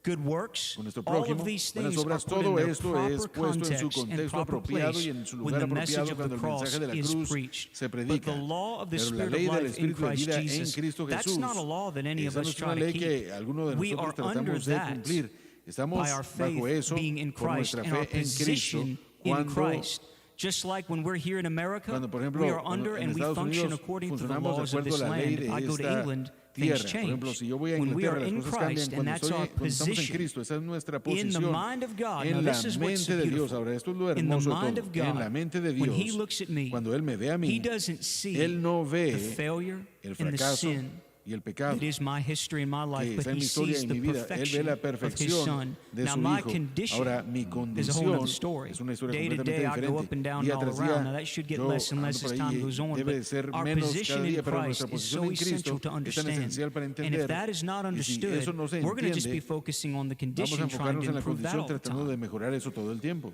good works, con nuestro all prójimo, of these buenas things are obras, put in todo their esto es proper puesto en su context and contexto proper apropiado place y en su when lugar the message apropiado of cuando the el cross mensaje de la is cruz preached. se But predica. the law of the Pero la Spirit ley of del life in Espíritu de Christ vida en Jesus, Cristo that's Jesús, not a law that any of esa no us es una try to ley que keep. alguno de We nosotros are under tratamos de that cumplir. Estamos by our bajo faith eso being in por Christ nuestra and our fe en Cristo. position in Cuando Christ. Just like when we're here in America, Cuando, por ejemplo, we are cuando under en and we Estados function Unidos according to the funcionamos de laws of acuerdo this a la ley land. de If I go to esta England, tierra. things Por change. ejemplo, si yo voy a When we Inglaterra, are las in cosas cambian. Christ, and Cuando that's our estamos en position. Cristo, esa es nuestra In posición. the mind of God, now En la this is what's mente de Dios. beautiful. Ahora, esto es lo In the hermoso de mind todo. of God, En la mente de when He Dios, looks at me, cuando Él me ve a He mí, doesn't see Él no ve the failure el and the fracaso sin y el pecado that is my history and my life, que but está en He mi historia sees y the mi vida. Él ve perfection la of His perfección Son. de Now, su my Hijo. condition Ahora, mi is a whole condición other story. es una historia Day to completamente day, I go diferente. up and down Día and all tras around. día, Now, that should get yo less and ando less por as time ahí, goes on, debe de but ser our menos position cada in día, pero nuestra Christ is posición so en Cristo essential to es tan understand. esencial para And if entender. that is not Y si understood, eso no se we're going to just be entiende, focusing on the vamos a condition, trying enfocarnos to en la improve that condición all the tratando de time. mejorar eso todo el tiempo.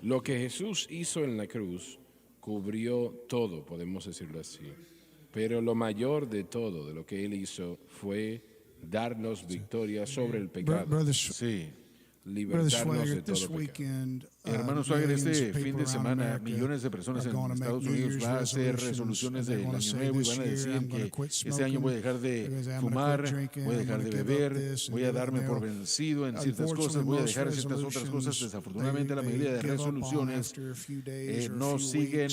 Lo que Jesús hizo en la cruz cubrió todo, podemos decirlo así. Pero lo mayor de todo, de lo que Él hizo, fue darnos victoria sobre el pecado, Brother Sí. Brother libertarnos de Swagger, this todo pecado. weekend, Hermano Swagger, este fin de semana millones de personas en Estados Unidos van a hacer resoluciones del año nuevo y van a decir que este año voy a dejar de fumar, voy a dejar de beber, voy a darme por vencido en ciertas cosas, voy a dejar ciertas otras cosas. Desafortunadamente la mayoría de resoluciones no siguen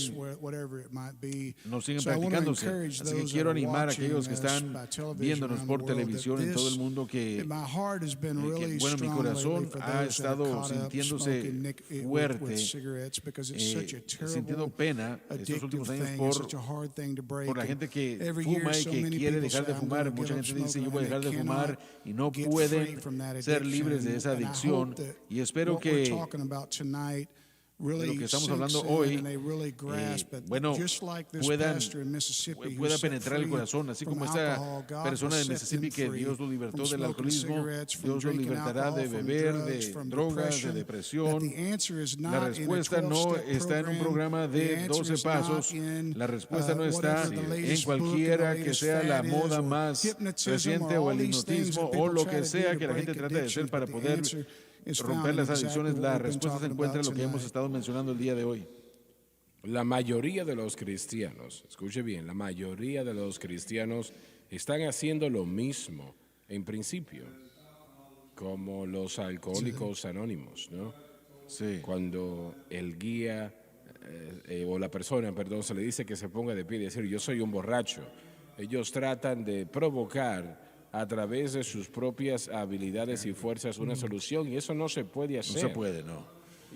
practicándose. Así que quiero animar a aquellos que están viéndonos por televisión en todo el mundo que bueno, mi corazón ha estado sintiéndose fuerte, sintiendo pena estos últimos años por la gente que fuma y que quiere dejar de fumar. Mucha gente dice yo voy a dejar de fumar y no pueden ser libres de esa adicción, y espero que de lo que estamos hablando hoy, bueno, pueda penetrar el corazón, así como esta persona de Mississippi que Dios lo libertó del alcoholismo, Dios lo libertará de beber, de drogas, de depresión. La respuesta no está en un programa de 12 pasos, la respuesta no está en cualquiera que sea la moda más reciente o el hipnotismo o lo que sea que la gente trate de hacer para poder romper las adicciones. La respuesta se encuentra en lo que hemos estado mencionando el día de hoy. La mayoría de los cristianos, escuche bien, la mayoría de los cristianos están haciendo lo mismo en principio, como los alcohólicos anónimos, ¿no? Sí. Cuando el guía o la persona, perdón, se le dice que se ponga de pie y decir yo soy un borracho, ellos tratan de provocar a través de sus propias habilidades y fuerzas una solución, y eso no se puede hacer. No se puede, no.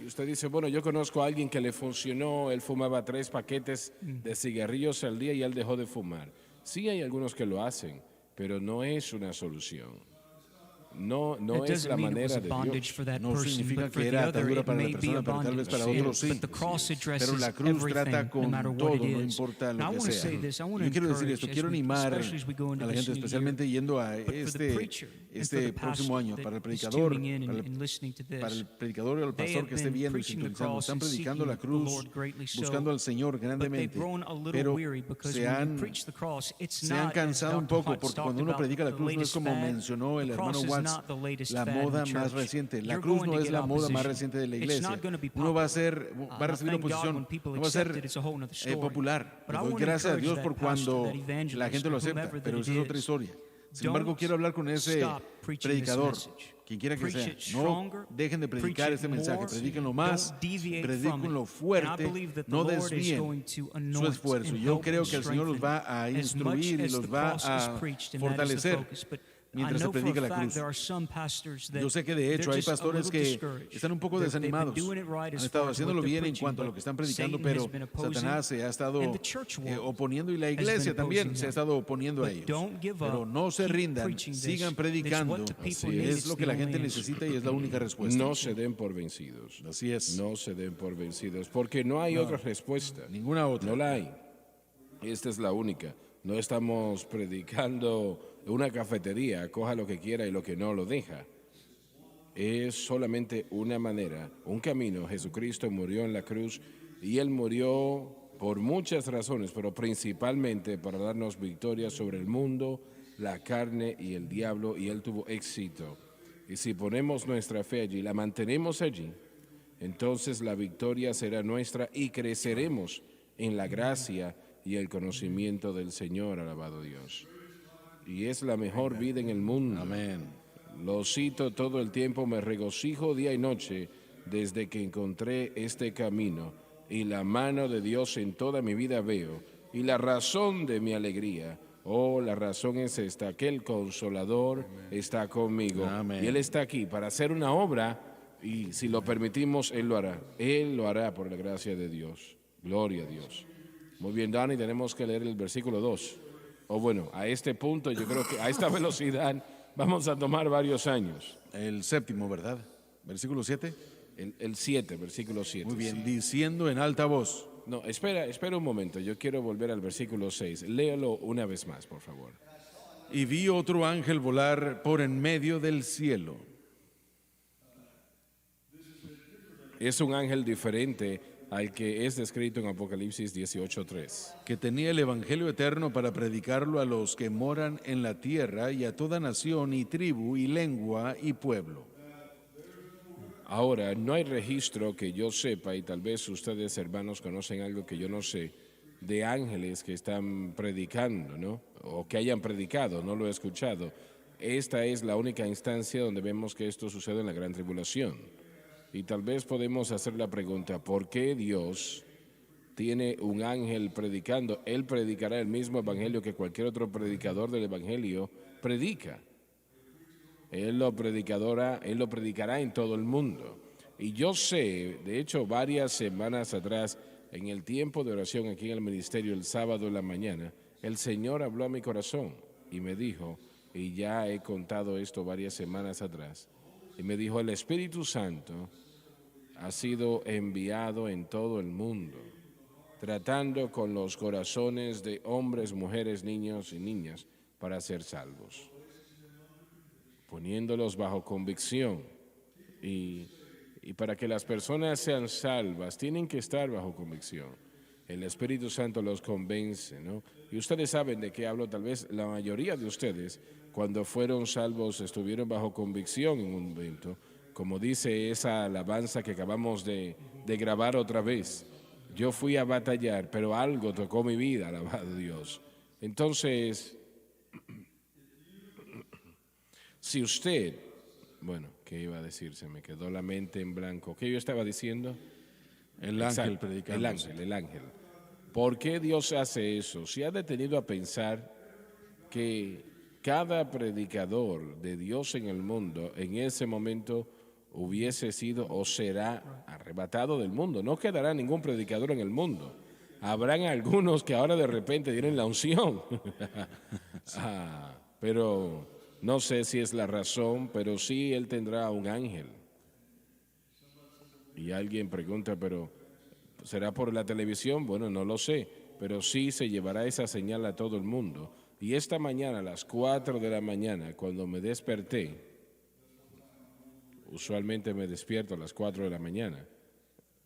Y usted dice, bueno, yo conozco a alguien que le funcionó, él fumaba 3 paquetes de cigarrillos al día y él dejó de fumar. Sí hay algunos que lo hacen, pero no es una solución. No It es doesn't la mean it was manera a de bondage Dios. for that No person, significa but for que the era other atadura it para la may be persona, a pero tal vez para bondage. otros sí. But the cross addresses Pero la cruz trata everything, con no matter what todo, it no is. importa Now, lo I que want to sea. say this. I want to Yo quiero decir encourage, esto, quiero animar especially as we go into a la this gente, new especialmente year, yendo a but for the este preacher and for the próximo pastor año, that para el is predicador, tuning in para and listening to this. para el predicador y al They pastor have que esté been viendo y preaching the sintonizando. cross Están and predicando seeking la the cruz, Lord greatly so, buscando al Señor but they've grandemente, grown a little pero weary because se when you han preach the cross, it's se han not, as cansado un Dr. poco, Watts porque talked cuando uno about, predica la the cruz no es latest como fad. mencionó el The hermano cross is Watts, not the latest la fad in moda the más church. reciente. La You're cruz going no to es get la moda más opposition. reciente de la It's iglesia. not going to be Uno va a popular. va a recibir Thank God oposición, when people no va a accept ser it, it's a whole nother story. popular. But Le I doy want to gracias a encourage Dios that por pastor, cuando that evangelist, la gente lo or acepta, whomever pero that esa it es otra is. historia. Sin Don't embargo, quiero hablar con ese stop preaching this predicador, message. quien quiera que Preach sea. it No stronger, dejen de predicar preach it este mensaje, more, predíquenlo más, don't deviate from predíquenlo it. fuerte, And I believe that the no Lord is desvíen going to su anoint esfuerzo. and Yo help creo and que el Señor los va a strengthen as much instruir y as los the va cross is a preached, and that is the fortalecer focus. But I mientras se know for a predica la fact cruz. there are some pastors that Yo sé que de hecho they're hay just a pastores little que discouraged. están un poco They've been desanimados. doing it right Han as estado far as haciéndolo what they're bien en preaching, cuanto a lo but que están predicando, Satan pero has been opposing, Satanás se ha estado and the church world oponiendo y la has iglesia been también opposing se ha them. estado oponiendo a But ellos. don't give Pero up. no se Keep rindan, preaching this. sigan It's predicando. what the people Así need. Es It's lo the que la only gente answer. necesita y es la única respuesta. No se den por vencidos. Así es. No se den por vencidos, porque no hay otra respuesta. Ninguna otra. No la hay. Esta es la única. No estamos predicando una cafetería, coja lo que quiera y lo que no lo deja. Es solamente una manera, un camino. Jesucristo murió en la cruz y Él murió por muchas razones, pero principalmente para darnos victoria sobre el mundo, la carne y el diablo, y Él tuvo éxito. Y si ponemos nuestra fe allí, la mantenemos allí, entonces la victoria será nuestra y creceremos en la gracia y el conocimiento del Señor, alabado Dios. Y es la mejor vida en el mundo. Amén. Lo cito todo el tiempo, me regocijo día y noche desde que encontré este camino, y la mano de Dios en toda mi vida veo, y la razón de mi alegría. Oh, la razón es esta, que el Consolador está conmigo. Amén. Y Él está aquí para hacer una obra, y si lo permitimos, Él lo hará. Él lo hará por la gracia de Dios. Gloria a Dios. Muy bien, Dani, tenemos que leer el versículo 2. O bueno, a este punto, yo creo que a esta velocidad vamos a tomar varios años. El séptimo, ¿verdad? Versículo 7. El 7, versículo 7. Muy bien, diciendo en alta voz. No, espera un momento, yo quiero volver al versículo 6. Léalo una vez más, por favor. Y vi otro ángel volar por en medio del cielo. Es un ángel diferente al que es descrito en Apocalipsis 18:3. Que tenía el evangelio eterno para predicarlo a los que moran en la tierra y a toda nación y tribu y lengua y pueblo. Ahora, no hay registro que yo sepa, y tal vez ustedes, hermanos, conocen algo que yo no sé, de ángeles que están predicando, ¿no? O que hayan predicado, no lo he escuchado. Esta es la única instancia donde vemos que esto sucede en la gran tribulación. Y tal vez podemos hacer la pregunta, ¿por qué Dios tiene un ángel predicando? Él predicará el mismo evangelio que cualquier otro predicador del evangelio predica. Él lo predicará en todo el mundo. Y yo sé, de hecho, varias semanas atrás, en el tiempo de oración aquí en el ministerio, el sábado en la mañana, el Señor habló a mi corazón y me dijo, y ya he contado esto varias semanas atrás, y me dijo, el Espíritu Santo ha sido enviado en todo el mundo, tratando con los corazones de hombres, mujeres, niños y niñas para ser salvos, poniéndolos bajo convicción. Y para que las personas sean salvas, tienen que estar bajo convicción. El Espíritu Santo los convence, ¿no? Y ustedes saben de qué hablo, tal vez la mayoría de ustedes, cuando fueron salvos, estuvieron bajo convicción en un momento, como dice esa alabanza que acabamos de grabar otra vez. Yo fui a batallar, pero algo tocó mi vida, alabado Dios. Entonces, si usted, bueno, ¿qué iba a decir? Se me quedó la mente en blanco. ¿Qué yo estaba diciendo? El ángel Exacto, predicando. el ángel. ¿Por qué Dios hace eso? ¿Se ha detenido a pensar que cada predicador de Dios en el mundo en ese momento hubiese sido o será arrebatado del mundo? No quedará ningún predicador en el mundo. Habrán algunos que ahora de repente tienen la unción. Pero no sé si es la razón, pero sí él tendrá un ángel. Y alguien pregunta, pero ¿será por la televisión? Bueno, no lo sé, pero sí se llevará esa señal a todo el mundo. Y esta mañana, a las 4 de la mañana, cuando me desperté, usualmente me despierto a las 4 de la mañana,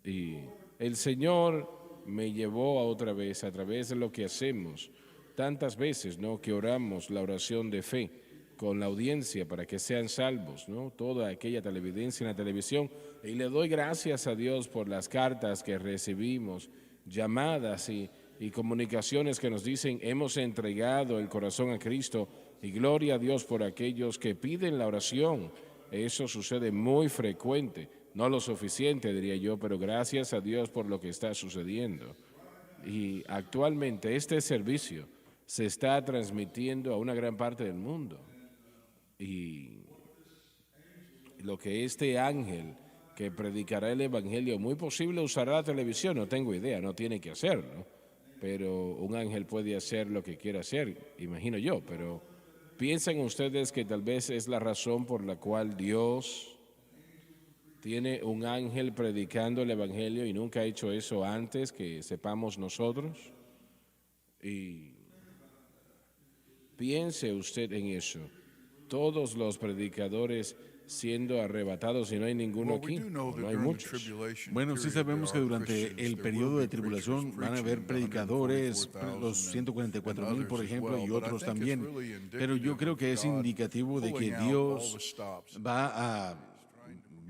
y el Señor me llevó a otra vez, a través de lo que hacemos tantas veces, ¿no? Que oramos la oración de fe con la audiencia para que sean salvos, ¿no? Toda aquella televidencia en la televisión. Y le doy gracias a Dios por las cartas que recibimos, llamadas y comunicaciones que nos dicen, hemos entregado el corazón a Cristo, y gloria a Dios por aquellos que piden la oración. Eso sucede muy frecuente, no lo suficiente, diría yo, pero gracias a Dios por lo que está sucediendo. Y actualmente este servicio se está transmitiendo a una gran parte del mundo. Y lo que este ángel que predicará el evangelio, muy posible usará la televisión, no tengo idea, no tiene que hacerlo, pero un ángel puede hacer lo que quiera hacer, imagino yo, pero piensan ustedes que tal vez es la razón por la cual Dios tiene un ángel predicando el evangelio y nunca ha hecho eso antes que sepamos nosotros. Y piense usted en eso. Todos los predicadores siendo arrebatados y no hay ninguno Well, we aquí, do know o that no hay during the muchos. tribulation Bueno, sí period, sabemos que there are durante Christians, el there periodo will de be preachers tribulación van a haber preaching, predicadores, 144,000 los and 144,000 por others as ejemplo, y well. But I otros think it's también. really Pero yo indicative creo of que es God indicativo de que pulling out all Dios the stops. va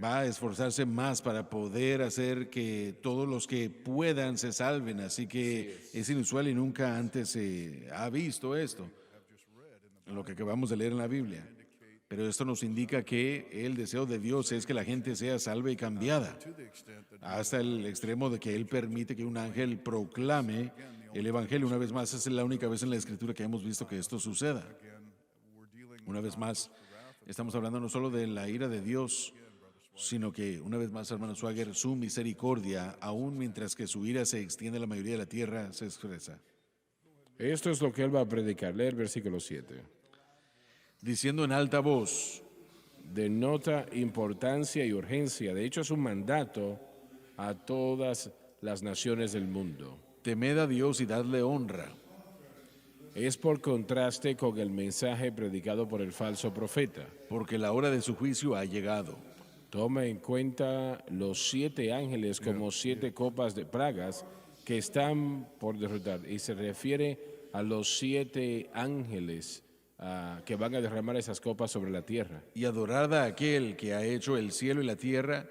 a esforzarse más para poder hacer que todos los que puedan se salven. Así que es inusual y nunca antes se ha visto esto, lo que acabamos de leer en la Biblia. Pero esto nos indica que el deseo de Dios es que la gente sea salva y cambiada, hasta el extremo de que Él permite que un ángel proclame el Evangelio. Una vez más, es la única vez en la Escritura que hemos visto que esto suceda. Una vez más, estamos hablando no solo de la ira de Dios, sino que, una vez más, hermano Swagger, su misericordia, aún mientras que su ira se extiende a la mayoría de la tierra, se expresa. Esto es lo que él va a predicar. Lee el versículo 7. Diciendo en alta voz, Denota importancia y urgencia. De hecho, es un mandato a todas las naciones del mundo. temed a Dios y dadle honra, Es por contraste con el mensaje predicado por el falso profeta. porque la hora de su juicio ha llegado. Toma en cuenta los 7 ángeles como 7 copas de plagas que están por derrotar. Y se refiere a los 7 ángeles que van a derramar esas copas sobre la tierra. Y adorad a aquel que ha hecho el cielo y la tierra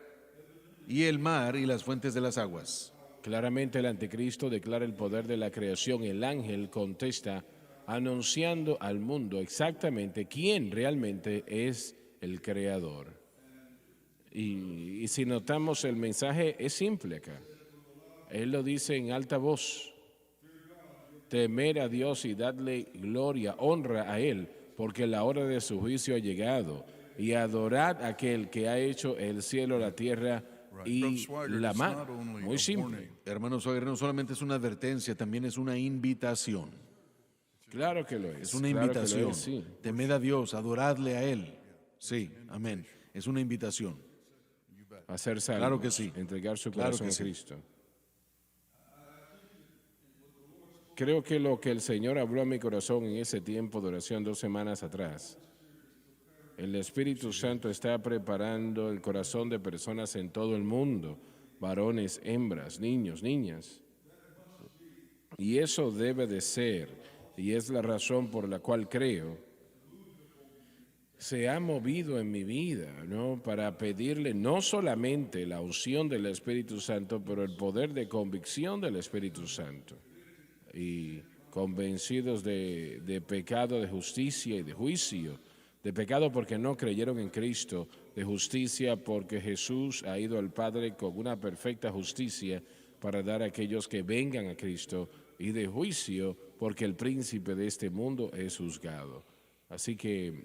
y el mar y las fuentes de las aguas. Claramente el anticristo declara el poder de la creación. El ángel contesta anunciando al mundo exactamente quién realmente es el creador. Y si notamos el mensaje es simple acá. Él lo dice en alta voz. Temer a Dios y darle gloria, honra a Él, porque la hora de su juicio ha llegado. Y adorad a aquel que ha hecho el cielo, la tierra y Brother Swigert, la it's mar. not only Muy a simple. warning. Hermano Swigert, no solamente es una advertencia, también es una invitación. Claro que lo es. Es una claro que lo invitación. es, sí. Temed a Dios, adoradle a Él. Sí, amén. Es una invitación. A ser salvos, Claro que sí. entregar su Claro corazón que a sí. Cristo. Creo que lo que el Señor habló a mi corazón en ese tiempo de oración 2 semanas atrás, el Espíritu Santo está preparando el corazón de personas en todo el mundo, varones, hembras, niños, niñas. Y eso debe de ser, y es la razón por la cual creo, se ha movido en mi vida, ¿no? Para pedirle no solamente la unción del Espíritu Santo, pero el poder de convicción del Espíritu Santo. Y convencidos de pecado, de justicia y de juicio. De pecado porque no creyeron en Cristo, de justicia porque Jesús ha ido al Padre con una perfecta justicia para dar a aquellos que vengan a Cristo, y de juicio porque el príncipe de este mundo es juzgado. Así que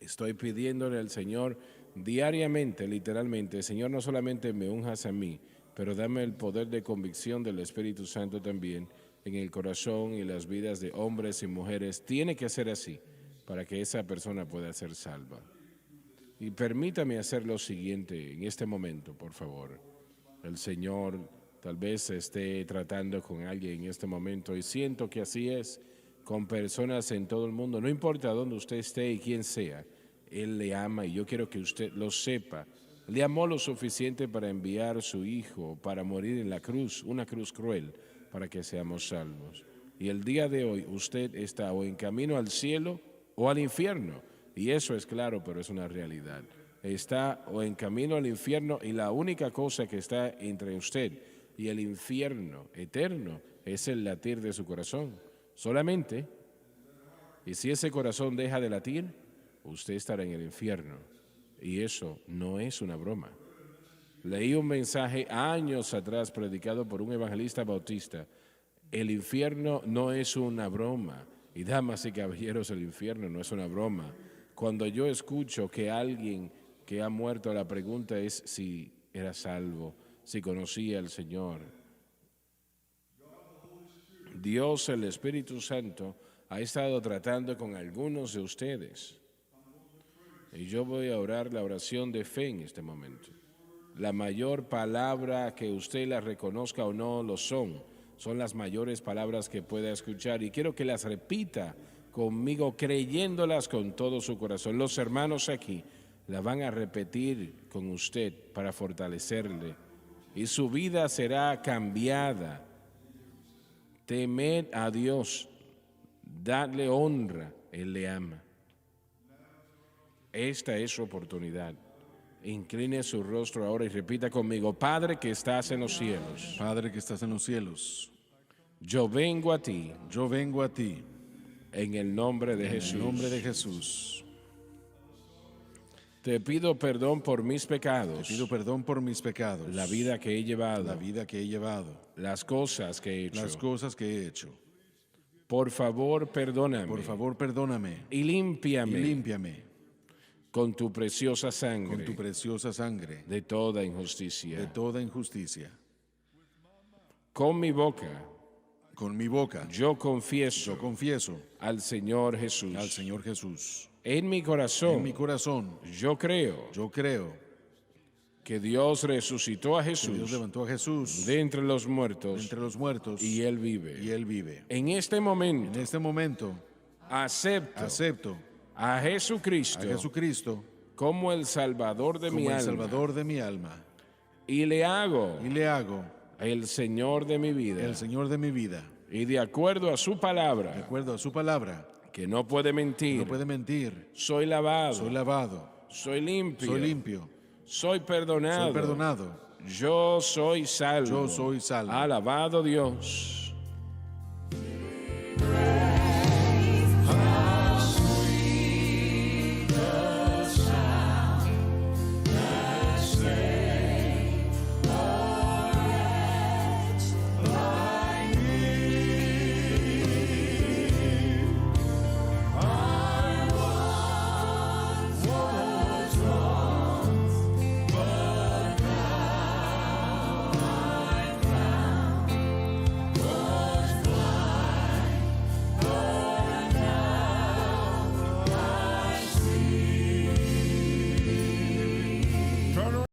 estoy pidiéndole al Señor diariamente, literalmente, Señor, no solamente me unjas a mí, pero dame el poder de convicción del Espíritu Santo también en el corazón y las vidas de hombres y mujeres. Tiene que ser así para que esa persona pueda ser salva. Y permítame hacer lo siguiente en este momento, por favor. El Señor tal vez esté tratando con alguien en este momento y siento que así es con personas en todo el mundo. No importa dónde usted esté y quién sea, Él le ama y yo quiero que usted lo sepa. Le amó lo suficiente para enviar a su Hijo para morir en la cruz, una cruz cruel, para que seamos salvos. Y el día de hoy usted está o en camino al cielo o al infierno. Y eso es claro, pero es una realidad. Está o en camino al infierno y la única cosa que está entre usted y el infierno eterno es el latir de su corazón. Solamente. Y si ese corazón deja de latir, usted estará en el infierno. Y eso no es una broma. Leí un mensaje años atrás predicado por un evangelista bautista. El infierno no es una broma. Y damas y caballeros, el infierno no es una broma. Cuando yo escucho que alguien que ha muerto, la pregunta es si era salvo, si conocía al Señor. Dios, el Espíritu Santo, ha estado tratando con algunos de ustedes. Y yo voy a orar la oración de fe en este momento. La mayor palabra, que usted la reconozca o no, son las mayores palabras que pueda escuchar. Y quiero que las repita conmigo, creyéndolas con todo su corazón. Los hermanos aquí la van a repetir con usted para fortalecerle. Y su vida será cambiada. Temed a Dios, dadle honra, Él le ama. Esta es su oportunidad. Incline su rostro ahora y repita conmigo: Padre que estás en los cielos, Padre que estás en los cielos, yo vengo a ti yo vengo a ti en el nombre de en Jesús. el nombre de Jesús. Te pido perdón por mis pecados, Pido perdón por mis pecados, la vida que he llevado, la vida que he llevado, las cosas que he hecho. las cosas que he hecho. Por favor, perdóname. Por favor, perdóname Y límpiame y límpiame con tu preciosa sangre con tu preciosa sangre de toda injusticia. de toda injusticia. Con mi boca Con mi boca yo confieso yo confieso al Señor Jesús. al Señor Jesús. En mi corazón En mi corazón yo creo yo creo que Dios resucitó a que Dios Jesús levantó a Jesús de entre los muertos entre los muertos y Él vive. y Él vive. En este momento En este momento acepto acepto a a Jesucristo Jesucristo como el Salvador de mi como el alma Salvador de mi alma y le hago y le hago el Señor de mi vida. el Señor de mi vida, Y de acuerdo a su de palabra, acuerdo a su palabra. que no puede mentir, No puede mentir. soy lavado, Soy lavado, soy limpio, soy limpio Soy perdonado. Soy perdonado. Yo soy salvo. Yo soy salvo. Alabado Dios.